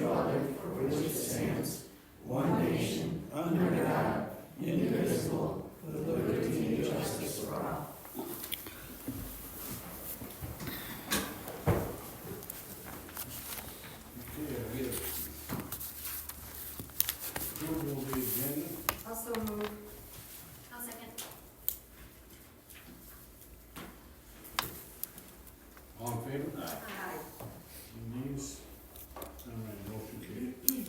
republic for which it stands, one nation, under God, indivisible, with liberty and justice for all. Approval of the agenda. Also move. I'll second. All in favor? Aye. Any nays? All right, motion carried.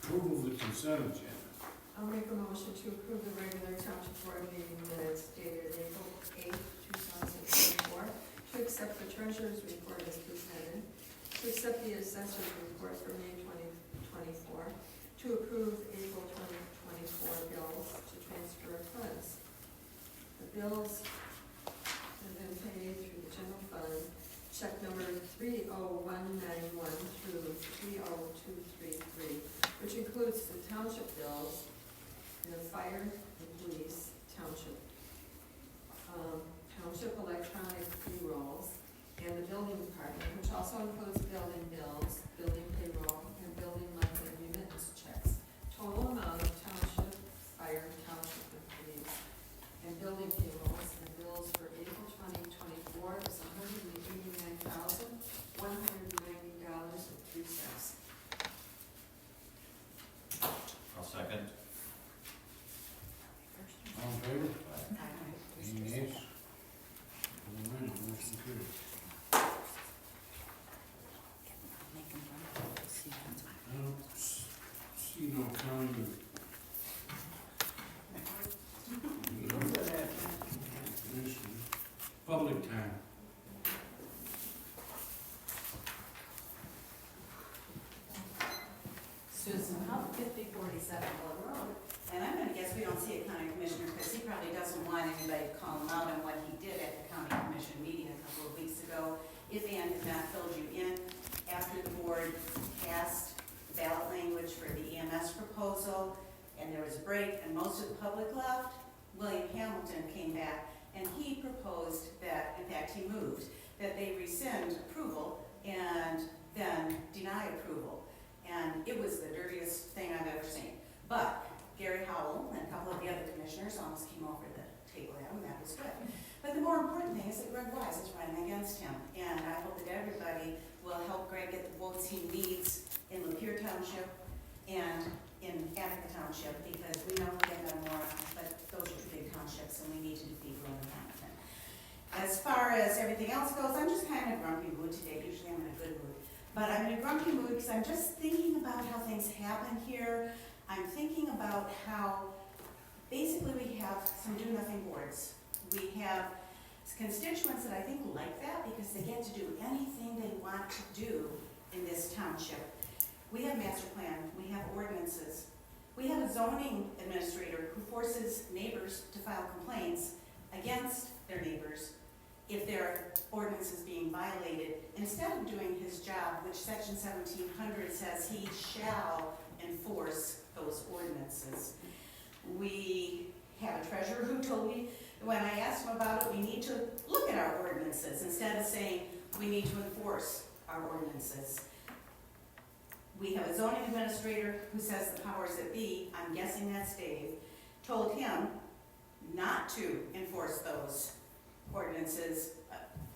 Approval of the consent agenda. I'll make a motion to approve the regular township board meeting minutes dated April 8th, 2024, to accept the treasurer's report as presented, to accept the assessor's report for May 2024, to approve April 2024 bills, to transfer funds. The bills have been paid through the general fund, check number 30191 through 30233, which includes the township bills, the fire, the police, township electronic e-rolls, and the building department, which also includes building bills, building payroll, and building monthly remittance checks. Total amount of township, fire, township, and police, and building payrolls and bills for April 2024 is $189,190.03. I'll second. All in favor? Any nays? All right, motion carried. I don't see no county. Public time. Susan Huff, 5047 Bell Road. And I'm gonna guess we don't see a county commissioner because he probably doesn't want anybody to call him out on what he did at the county commission meeting a couple of weeks ago. If Ann has not filled you in, after the board passed ballot language for the EMS proposal, and there was a break and most of the public left, William Hamilton came back and he proposed that, in fact he moved, that they rescind approval and then deny approval. And it was the dirtiest thing I've ever seen. But Gary Howell and a couple of the other commissioners almost came over the table at him, that was good. But the more important thing is that Greg Wise is running against him. And I hope that everybody will help Greg get the votes he needs in Lapeer Township and in Attica Township, because we know we're getting more, but those are two big townships and we need to defeat William Hamilton. As far as everything else goes, I'm just kind of in a grumpy mood today. Usually I'm in a good mood. But I'm in a grumpy mood because I'm just thinking about how things happen here. I'm thinking about how basically we have some do-nothing boards. We have constituents that I think like that because they get to do anything they want to do in this township. We have master plan, we have ordinances. We have a zoning administrator who forces neighbors to file complaints against their neighbors if their ordinance is being violated, instead of doing his job, which section 1700 says he shall enforce those ordinances. We have a treasurer who told me, when I asked him about it, we need to look at our ordinances instead of saying we need to enforce our ordinances. We have a zoning administrator who says the powers that be, I'm guessing that's Dave, told him not to enforce those ordinances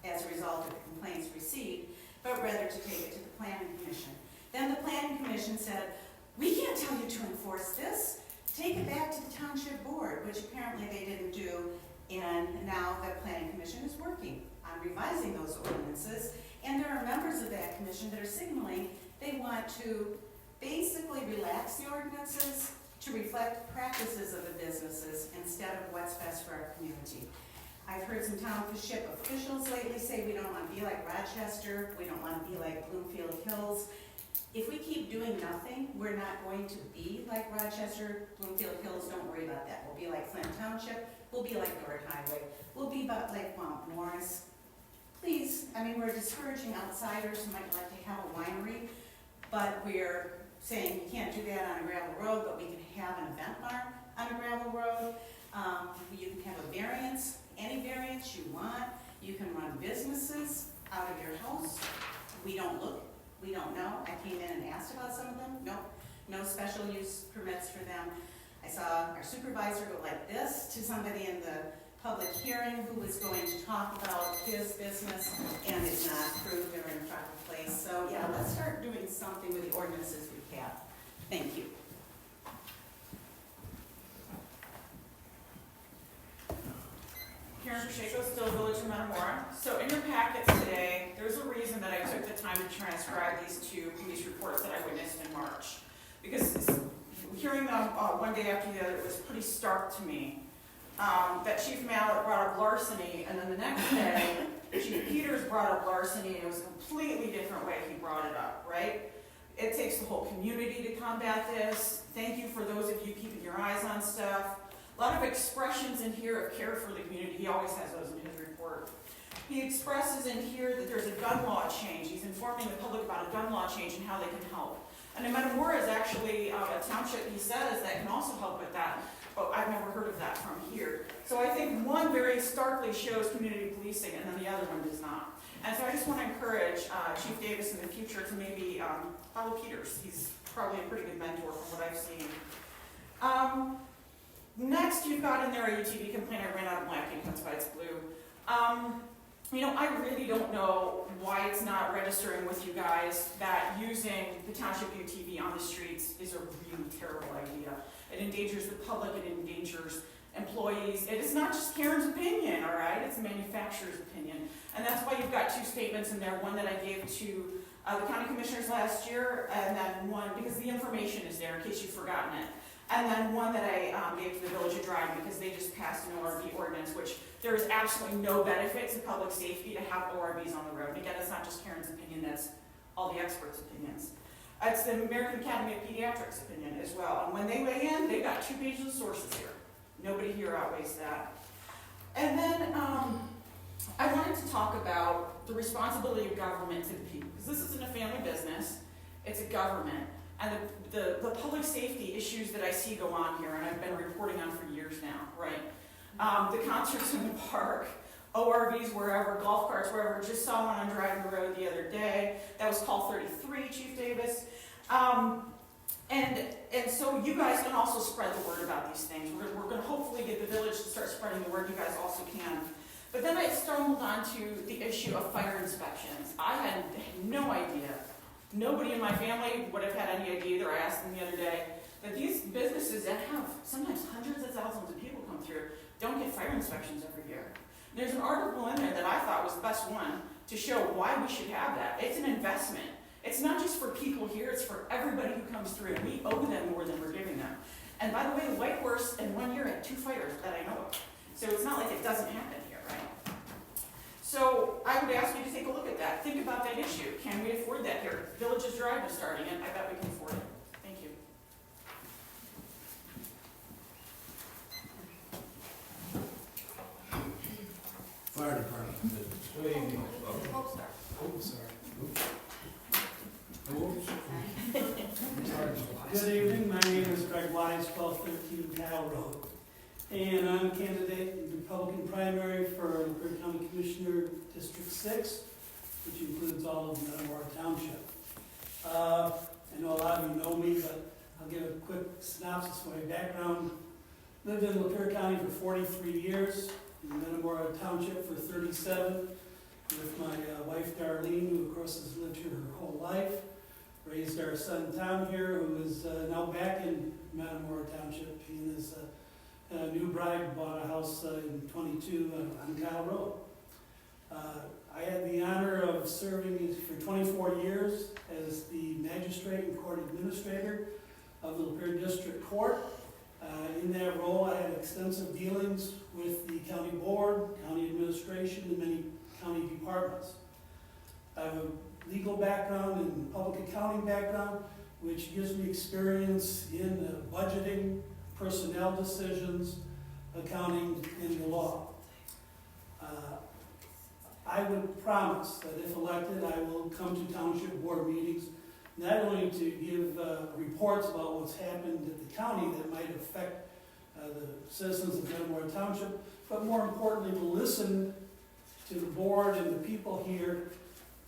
as a result of the complaints received, but rather to take it to the planning commission. Then the planning commission said, we can't tell you to enforce this. Take it back to the township board, which apparently they didn't do, and now the planning commission is working on revising those ordinances, and there are members of that commission that are signaling they want to basically relax the ordinances to reflect practices of the businesses instead of what's best for our community. I've heard some township officials lately say we don't want to be like Rochester, we don't want to be like Bloomfield Hills. If we keep doing nothing, we're not going to be like Rochester, Bloomfield Hills, don't worry about that. We'll be like Flint Township, we'll be like North Highway, we'll be about like Mount Morris. Please, I mean, we're discouraging outsiders who might like to have a winery, but we're saying you can't do that on a gravel road, but we can have an event barn on a gravel road. You can have a variance, any variance you want. You can run businesses out of your house. We don't look, we don't know. I came in and asked about some of them. Nope, no special use permits for them. I saw our supervisor go like this to somebody in the public hearing who was going to talk about his business and it's not approved or in proper place. So yeah, let's start doing something with the ordinances we have. Thank you. Karen Pacheco, still Village of Metamora. So in your packets today, there's a reason that I took the time to transcribe these two police reports that I witnessed in March. Because hearing them one day after the other, it was pretty stark to me. That Chief Mallett brought up larceny, and then the next day, Chief Peters brought up larceny, and it was a completely different way he brought it up, right? It takes the whole community to combat this. Thank you for those of you keeping your eyes on stuff. A lot of expressions in here of care for the community. He always has those in his report. He expresses in here that there's a gun law change. He's informing the public about a gun law change and how they can help. And Metamora is actually a township, he says, that can also help with that. But I've never heard of that from here. So I think one very starkly shows community policing and then the other one does not. And so I just want to encourage Chief Davis in the future to maybe follow Peters. He's probably a pretty good mentor from what I've seen. Next, you've got in there a UTV complaint. I ran out of black ink, that's why it's blue. You know, I really don't know why it's not registering with you guys that using the township UTV on the streets is a really terrible idea. It endangers the public, it endangers employees. It is not just Karen's opinion, all right? It's the manufacturer's opinion. And that's why you've got two statements in there, one that I gave to the county commissioners last year, and then one, because the information is there in case you've forgotten it. And then one that I gave to the Village of Dryden because they just passed an ORV ordinance, which there is absolutely no benefit to public safety to have ORVs on the road. And again, it's not just Karen's opinion, that's all the experts' opinions. It's the American Academy of Pediatrics' opinion as well. And when they weigh in, they've got 2 pages of sources here. Nobody here outweighs that. And then I wanted to talk about the responsibility of government to the people. Because this isn't a family business, it's a government. And the public safety issues that I see go on here, and I've been reporting on for years now, right? The concerts in the park, ORVs wherever, golf carts wherever. Just saw one on Dryden Road the other day. That was call 33, Chief Davis. And so you guys can also spread the word about these things. We're going to hopefully get the village to start spreading the word. You guys also can. But then I stumbled onto the issue of fire inspections. I had no idea. Nobody in my family would have had any idea either. I asked them the other day that these businesses that have sometimes hundreds of thousands of people come through don't get fire inspections every year. There's an article in there that I thought was the best one to show why we should have that. It's an investment. It's not just for people here, it's for everybody who comes through. And we owe them more than we're giving them. And by the way, the White Horse in 1 year had 2 fires that I know of. So it's not like it doesn't happen here, right? So I would ask you to take a look at that. Think about that issue. Can we afford that here? Village is Dryden is starting it. I bet we can afford it. Thank you. Fire department. Good evening. Hope Star. Oh, sorry. Oops. Good evening, my name is Greg Wise, 1213 Cal Road. And I'm a candidate in the Republican primary for Lapeer County Commissioner District 6, which includes all of Metamora Township. I know a lot of you know me, but I'll give a quick synopsis of my background. Lived in Lapeer County for 43 years, in Metamora Township for 37, with my wife Darlene, who of course has lived here her whole life. Raised our son Tom here, who is now back in Metamora Township. He and his new bride bought a house in 22 on Kyle Road. I had the honor of serving for 24 years as the magistrate and court administrator of the Lapeer District Court. In that role, I had extensive dealings with the county board, county administration, and many county departments. I have a legal background and public accounting background, which gives me experience in budgeting, personnel decisions, accounting, and the law. I would promise that if elected, I will come to township board meetings, not only to give reports about what's happened at the county that might affect the citizens of Metamora Township, but more importantly, to listen to the board and the people here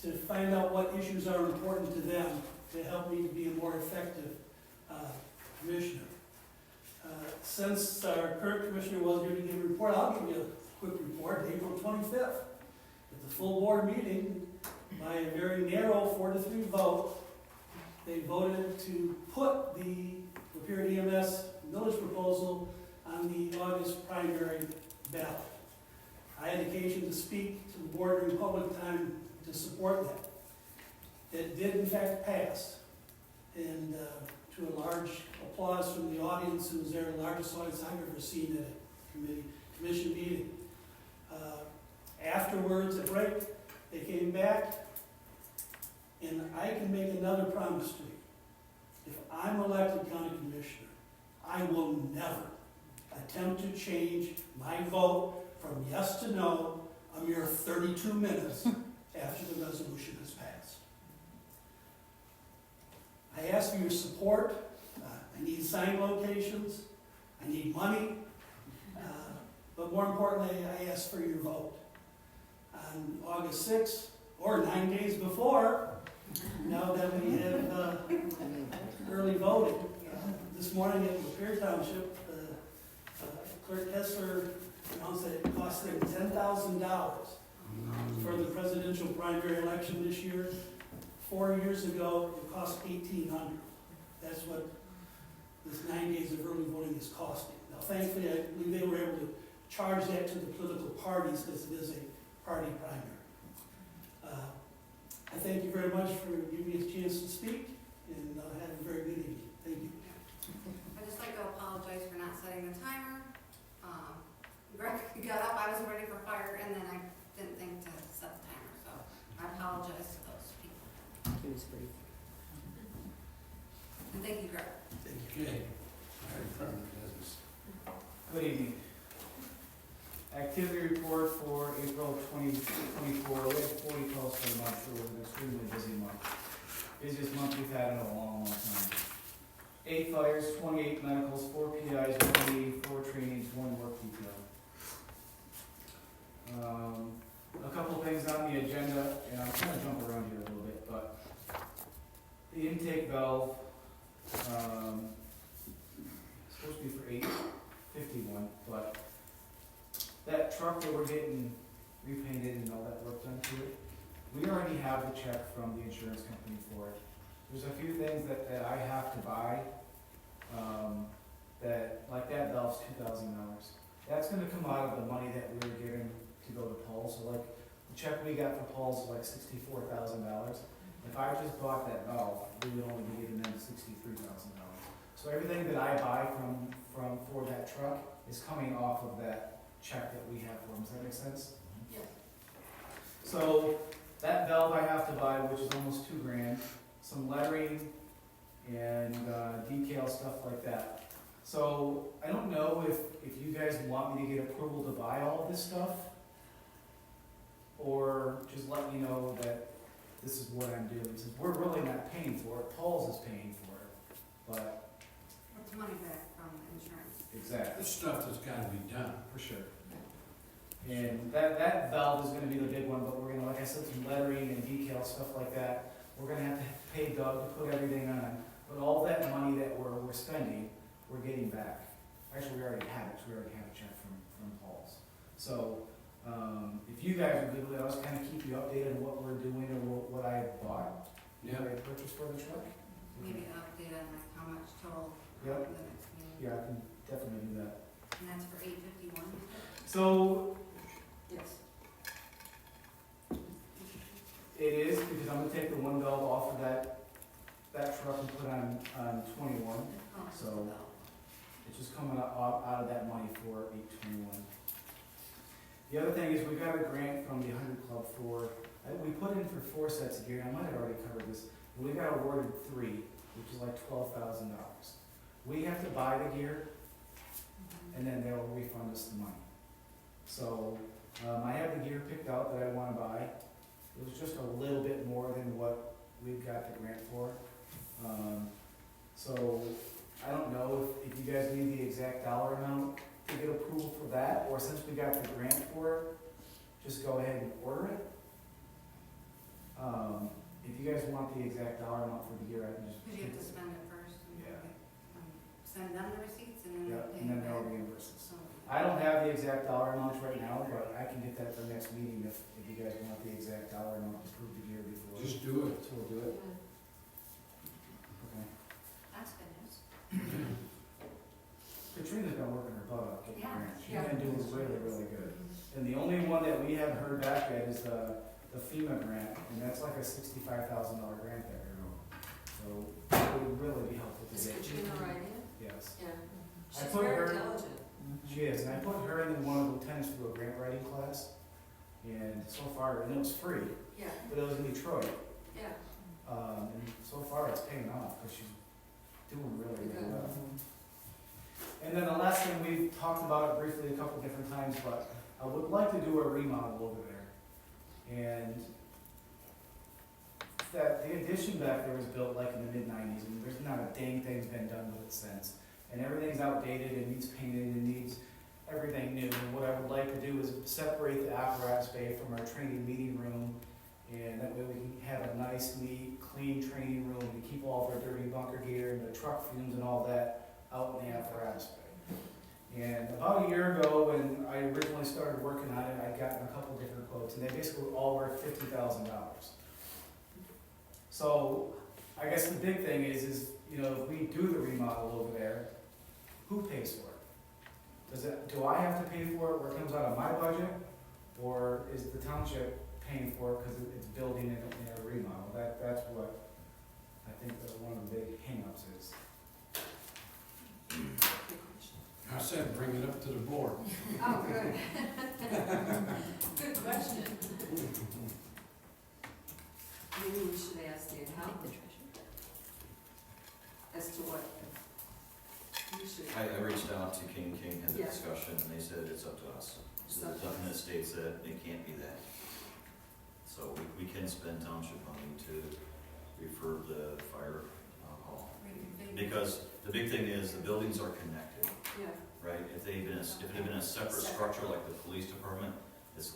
to find out what issues are important to them, to help me to be a more effective commissioner. Since our current commissioner was here to give a report, I'll give you a quick report. April 25th, at the full board meeting, by a very narrow 4-3 vote, they voted to put the Lapeer EMS village proposal on the August primary ballot. I had occasion to speak to the board during public time to support that. It did in fact pass, and to a large applause from the audience, who was there, the largest audience I've ever seen at a commission meeting. Afterwards, at break, they came back, and I can make another promise to you. If I'm elected county commissioner, I will never attempt to change my vote from yes to no a mere 32 minutes after the resolution has passed. I ask for your support. I need sign locations. I need money. But more importantly, I ask for your vote. On August 6th, or 9 days before, now that we have early voting, this morning at Metamora Township, Clerk Kessler announced that it cost them $10,000 for the presidential primary election this year. 4 years ago, it cost $1,800. That's what this 9 days of early voting is costing. Now, thankfully, I believe they were able to charge that to the political parties because it is a party primary. I thank you very much for giving me a chance to speak, and have a very good evening. Thank you. I'd just like to apologize for not setting the timer. Greg got up, I was ready for fire, and then I didn't think to set the timer, so I apologize to those people. It was brief. And thank you, Greg. Thank you. Okay. All right, permanent business. Good evening. Activity report for April 2024. We had 40 calls for the month, so it was an extremely busy month. Busiest month we've had in a long, long time. 8 fires, 28 medicals, 4 PIs, 1 leave, 4 trainings, 1 work detail. A couple things on the agenda, and I'm trying to jump around here a little bit, but the intake valve, supposed to be for 851, but that truck that we're getting repainted and all that work done to it, we already have the check from the insurance company for it. There's a few things that I have to buy, like that valve's $2,000. That's gonna come out of the money that we were given to go to Paul's. So like, the check we got for Paul's was like $64,000. If I just bought that valve, we would only be giving them $63,000. So everything that I buy for that truck is coming off of that check that we have for them. Does that make sense? Yes. So that valve I have to buy, which is almost $2,000, some lettering and decal stuff like that. So I don't know if you guys want me to get approval to buy all this stuff, or just let me know that this is what I'm doing. Since we're really not paying for it, Paul's is paying for it, but. It's money back from insurance. Exactly. This stuff that's gotta be done. For sure. And that valve is gonna be the big one, but we're gonna, like I said, some lettering and decal, stuff like that. We're gonna have to pay Doug to put everything on, but all that money that we're spending, we're getting back. Actually, we already have it, 'cause we already have a check from Paul's. So, if you guys are good with it, I'll just kinda keep you updated on what we're doing or what I bought, Yeah. what I purchased for the truck. Maybe an update on like how much total Yep. for the next meeting. Yeah, I can definitely do that. And that's for 851, you said? So, Yes. it is, because I'm gonna take the one valve off of that truck and put on 21. Oh, it's So- the bill. It's just coming out of that money for 821. The other thing is we got a grant from the 100 Club for, we put in for 4 sets of gear. I might have already covered this, but we got awarded 3, which is like $12,000. We have to buy the gear, and then they'll refund us the money. So I have the gear picked out that I want to buy. It was just a little bit more than what we've got the grant for. So I don't know if you guys need the exact dollar amount to get approval for that, or since we got the grant for it, just go ahead and order it. If you guys want the exact dollar amount for the year, I can just. Cause you have to spend it first. And Yeah. Send them the receipts and then Yeah, they and then pay they'll it back. reimburse us. So, I don't have the exact dollar amounts right now, but I can get that for next meeting if you guys want the exact dollar amount approved the year before. Just do it. So we'll do it, yeah, okay. that's good news. Katrina's been working her butt off getting Yeah, grants. She's yeah. been doing really, really good. And the only one that we haven't heard back yet is the FEMA grant, and that's like a $65,000 grant that we wrote. So it would really be helpful to Is get. Katrina writing it? Yes. Yeah. I She's put very her- diligent. She is, and I put her and then one of the lieutenants through a grant writing class. And so far, and it was free, Yeah, but it was in Detroit. yeah. And so far it's paying off because she's doing really, really Good. well. And then the last thing, we've talked about it briefly a couple different times, but I would like to do a remodel over there. And that, the addition back there was built like in the mid-90s, and there's not a dang thing's been done with it since. And everything's outdated and needs painted and needs everything new. And what I would like to do is separate the apparatus bay from our training meeting room, and that way we can have a nice, neat, clean training room. We keep all of our dirty bunker gear and the truck fumes and all that out in the apparatus bay. And about a year ago, when I originally started working on it, I'd gotten a couple different quotes, and they basically all were $50,000. So I guess the big thing is, you know, if we do the remodel over there, who pays for it? Do I have to pay for it where it comes out of my budget, or is the township paying for it because it's building in a remodel? That's what I think that one of the big hang-ups is. I said, bring it up to the board. Oh, good. Good question. Maybe we should ask the accountant as to what we should. I reached out to King, had the Yeah. discussion, and they said it's up to us. It's So up the to us. document states that it can't be that. So we can spend township money to refurb the fire hall. Because the big thing is, the buildings are connected, Yeah, right? If it had been a separate structure like the police department, it's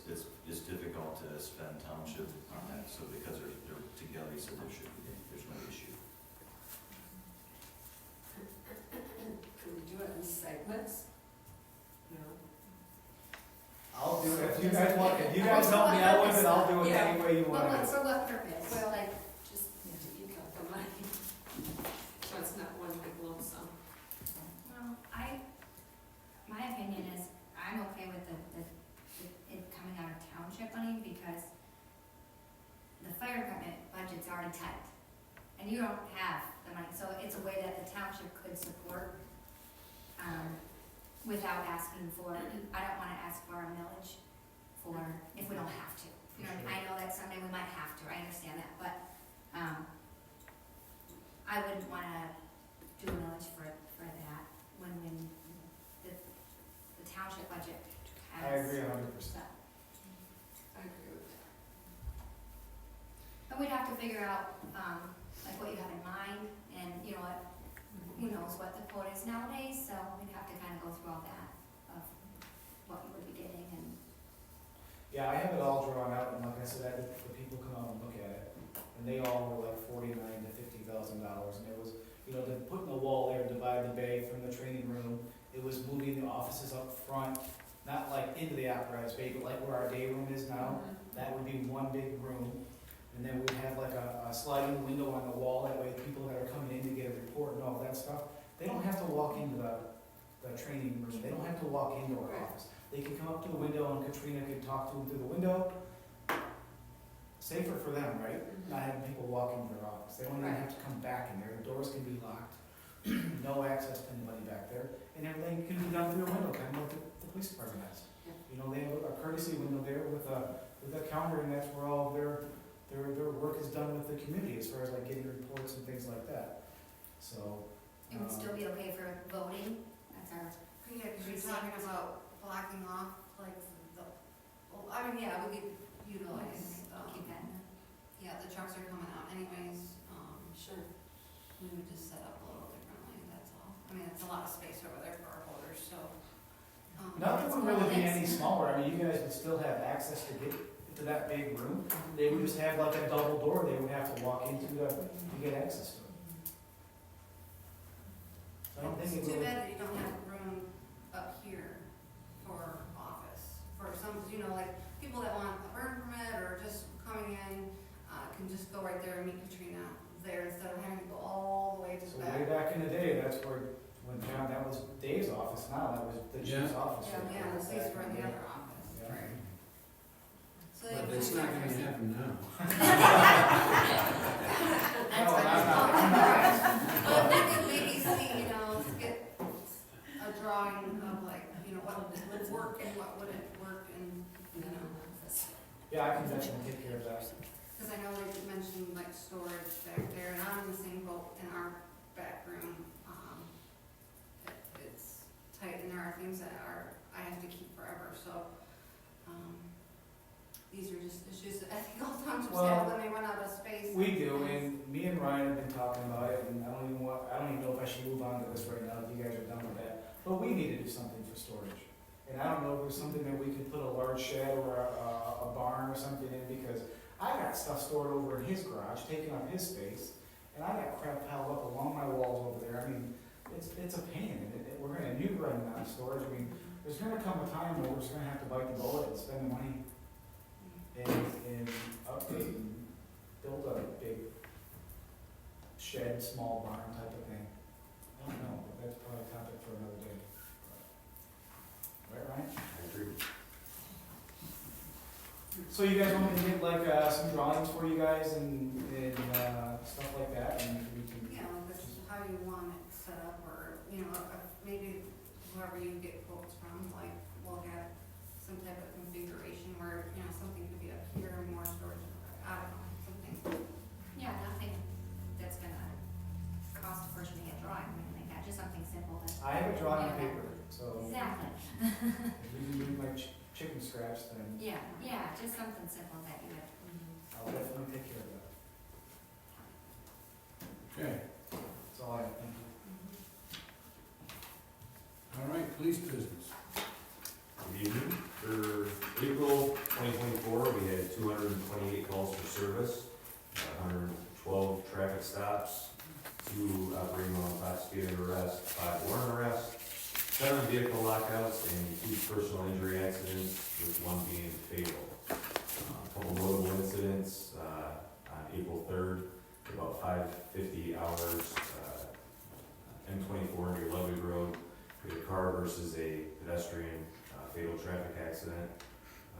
difficult to spend township on that. So because they're together, he said there's no issue. could we do it in segments? No. I'll do it, if you guys want, if you guys help me out with it, I'll do it Yeah. any way you want But it. for what purpose? Well, Like, just to eke out the money. So it's not one big lump sum. Well, my opinion is, I'm okay with it coming out of township money because the fire department budget's already tight. And you don't have the money, so it's a way that the township could support, without asking for, I don't wanna ask for a millage for, if we don't have to. You know, I know that someday we might have to, I understand that, but, I wouldn't wanna do a millage for that when the township budget has. I agree 100%. I agree with that. But we'd have to figure out, like what you have in mind, and you know what, who knows what the quote is nowadays, so we'd have to kind of go through all that of what you would be getting and. Yeah, I have it all drawn out, and like I said, I had the people come out and look at it, and they all were like $49,000 to $50,000, and it was, you know, putting the wall there, divide the bay from the training room, it was moving the offices up front, not like into the apparatus bay, but like where our day room is now, that would be one big room. And then we'd have like a sliding window on the wall, that way people that are coming in to get a report and all that stuff, they don't have to walk into the training room, they don't have to walk into our office. They can come up to the window and Katrina can talk to them through the window. Safer for them, right? Not having people walk into their office, they don't even have to come back in there, the doors can be locked, no access to anybody back there, and everything can be done through a window, kind of like the police department has. Yeah. You know, they have a courtesy window there with a counter, and that's where all their work is done with the community, as far as like getting reports and things like that. So. It would still be okay for voting, that's our. yeah, cause you're talking about blocking off, like, well, I mean, yeah, we could utilize, Keep that in there. yeah, the trucks are coming out anyways, Sure. we would just set up a little differently, that's all. I mean, it's a lot of space over there for our holders, so. Not that it's it would cool. really be It's- any smaller, I mean, you guys would still have access to get to that big room. They would just have like a double door they would have to walk into to get access to it. So I don't think It's it too really. bad that you don't have room up here for office, for some, you know, like, people that want a burn permit or just coming in, can just go right there and meet Katrina there instead of having to go all the way to So the way back. back in the day, that's where, when John, that was Dave's office, now that was the chief's office. right Yeah, there. the police were in the other office, Yeah. right. So they But have it's to not be gonna there. happen now. That's No, what I'm I'm not. talking about. But they could maybe see, you know, get a drawing of like, you know, what would work and what wouldn't work and, you know. Yeah, I can definitely take care of that. Cause I know they mentioned like storage back there, and I'm in the same boat in our back room. It's tight, and there are things that I have to keep forever, so, these are just issues that I think all townships have when they run out of space. We do, and me and Ryan have been talking about it, and I don't even know if I should move on to this right now, if you guys are done with that. But we need to do something for storage. And I don't know if there's something that we could put a large shed or a barn or something in, because I got stuff stored over in his garage, taking up his space, and I got crap piled up along my walls over there. I mean, it's a pain, and we're gonna need running out of storage. I mean, there's gonna come a time where we're just gonna have to bite the bullet and spend the money and update and build a big shed, small barn type of thing. I don't know, but that's probably a topic for another day. Right, Ryan? I agree. So you guys want me to get like some drawings for you guys and stuff like that, and we can. You know, this is how you want it set up, or, you know, maybe whoever you get quotes from, like, we'll have some type of configuration where, you know, something could be up here and more storage, I don't know, something. Yeah, nothing that's gonna cost a fortune to get drawing, or anything like that, just something simple that. I have a drawing on paper, so Exactly, if we can do my chicken scratch, then yeah, just something simple that you would. I'll definitely take care of that. Okay, That's all I have, thank you. all right, police business. Good evening. For April 2024, we had 228 calls for service, 112 traffic stops, 2 operating while intoxicated arrests, 5 warrant arrests, 7 vehicle lockouts, and 2 personal injury accidents, with 1 being fatal. A couple notable incidents on April 3rd, about 5:50 hours, M24 near Ludwig Road. We had a car versus a pedestrian fatal traffic accident.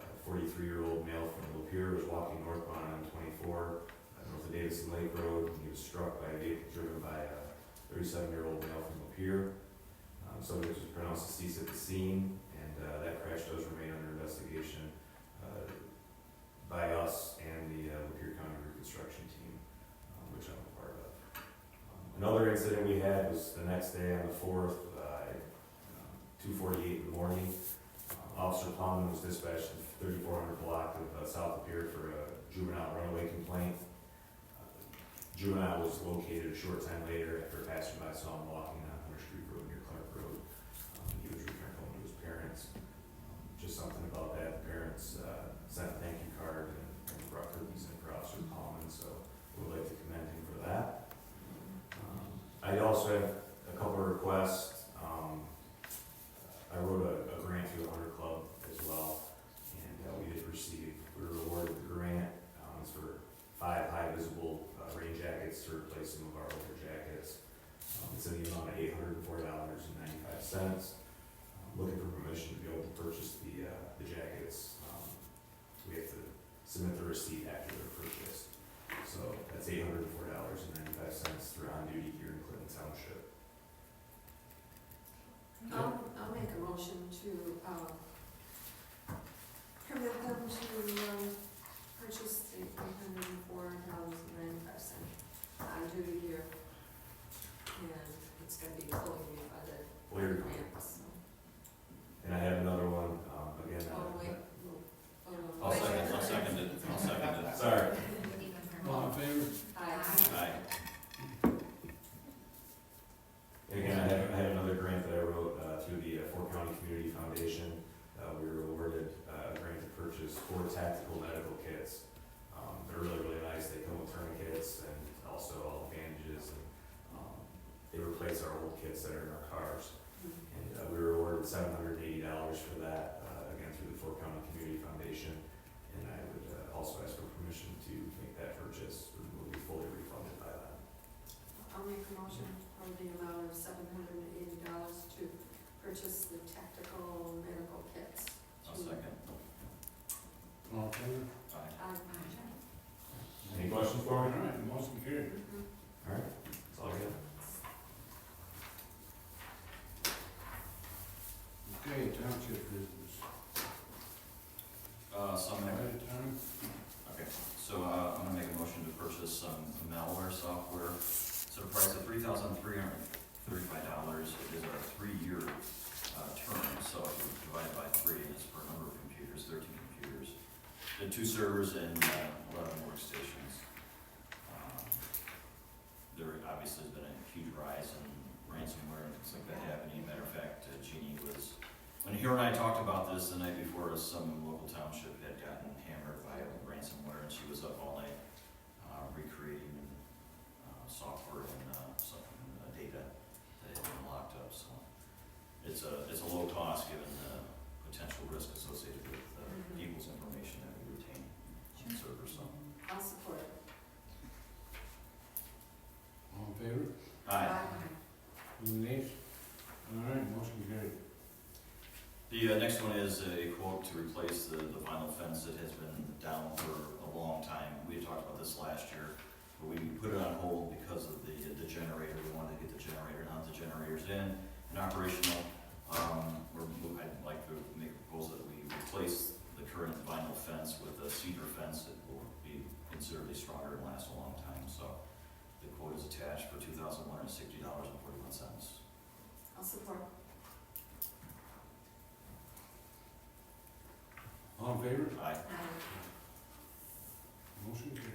A 43-year-old male from Lapeer was walking northbound on M24 north of Davison Lake Road. He was struck by a vehicle driven by a 37-year-old male from Lapeer. Subject was pronounced deceased at the scene, and that crash does remain under investigation by us and the Lapeer County Reconstruction Team, which I'm a part of. Another incident we had was the next day on the 4th, 2:48 in the morning. Officer Plowman was dispatched to 3400 block of South Lapeer for a juvenile runaway complaint. Juvenile was located a short time later after a passerby saw him walking on Hunter Street Road near Clark Road. He was returned home to his parents. Just something about that, the parents sent a thank you card and brought cookies in for Officer Plowman, so we would like to commend him for that. I also have a couple of requests. I wrote a grant through the Hunter Club as well, and we were awarded the grant. It's for 5 high visible rain jackets to replace some of our older jackets. It's in the amount of $804.95. Looking for permission to be able to purchase the jackets. We have to submit the receipt after they're purchased. So that's $804.95 through On Duty here in Clinton Township. I'll make a motion to, permit them to, purchase the $804.95 on duty gear. And it's gonna be fully refunded. Later. Grant, so. And I have another one, again. Oh, wait. I'll second it. Sorry. All in favor? Aye. And again, I have another grant that I wrote through the Fort County Community Foundation. We were awarded a grant to purchase 4 tactical medical All in favor? Aye. Any questions for All me? right, motion carried. All right, that's all I got. Okay, township business. Some, Ahead of time. okay, so, I'm gonna make a motion to purchase some malware software. So the price of $3,335, it is our 3-year, term, so if you divide by 3, and it's per number of computers, 13 computers. The 2 servers and, 11 workstations. There obviously has been a huge rise in ransomware and things like that happening. Matter of fact, Jeannie was, when her and I talked about this the night before, some local township had gotten hammered by ransomware, and she was up all night recreating software and some data that had been locked up. So it's a low cost given the potential risk associated with people's information that we retain on servers. So, I'll support it. All in favor? aye. Any nays? All right, motion carried. The next one is a quote to replace the vinyl fence that has been down for a long time. We had talked about this last year, but we put it on hold because of the generator. We wanted to get the generator, now that the generator's in and operational. I'd like to make a proposal that we replace the current vinyl fence with a cedar fence that will be considerably stronger and last a long time. So the quote is attached for $2,160.41. I'll support. All in favor? Aye. Motion carried.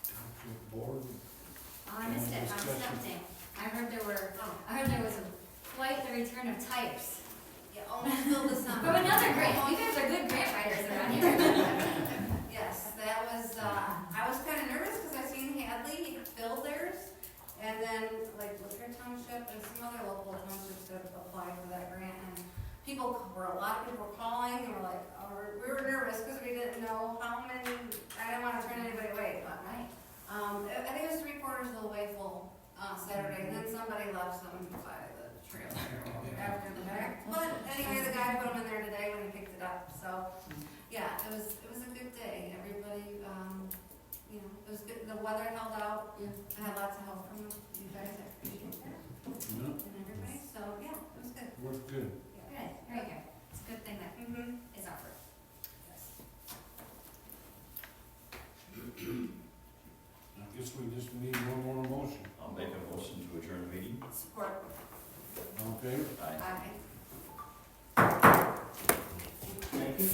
Township board. Oh, I missed it, I was updating. I heard there was quite the return of tires. Yeah, almost filled the summer. From another grant, you guys are good grant writers around here. Yes, that was, I was kind of nervous because I seen Hadley filled theirs. And then like Lapeer Township and some other local townships have applied for that grant. And a lot of people were calling and were like, we were nervous because we didn't know how many, I didn't want to turn anybody away, but Right. I think it was 3/4 of the way full Saturday. And then somebody left some by the trailer after the fact. But anyway, the guy put them in there today when he picked it up. So yeah, it was a good day. Everybody, it was good. The weather held out. I had lots of help from you guys. I appreciate that. Yeah, And everybody. So yeah, it was good. worked good. Good, very good. It's a good thing that Mm-hmm. is offered. Yes. I guess we just need one more motion. I'll make a motion to adjourn the meeting. Support. All in favor? Aye. Aye. Thank you.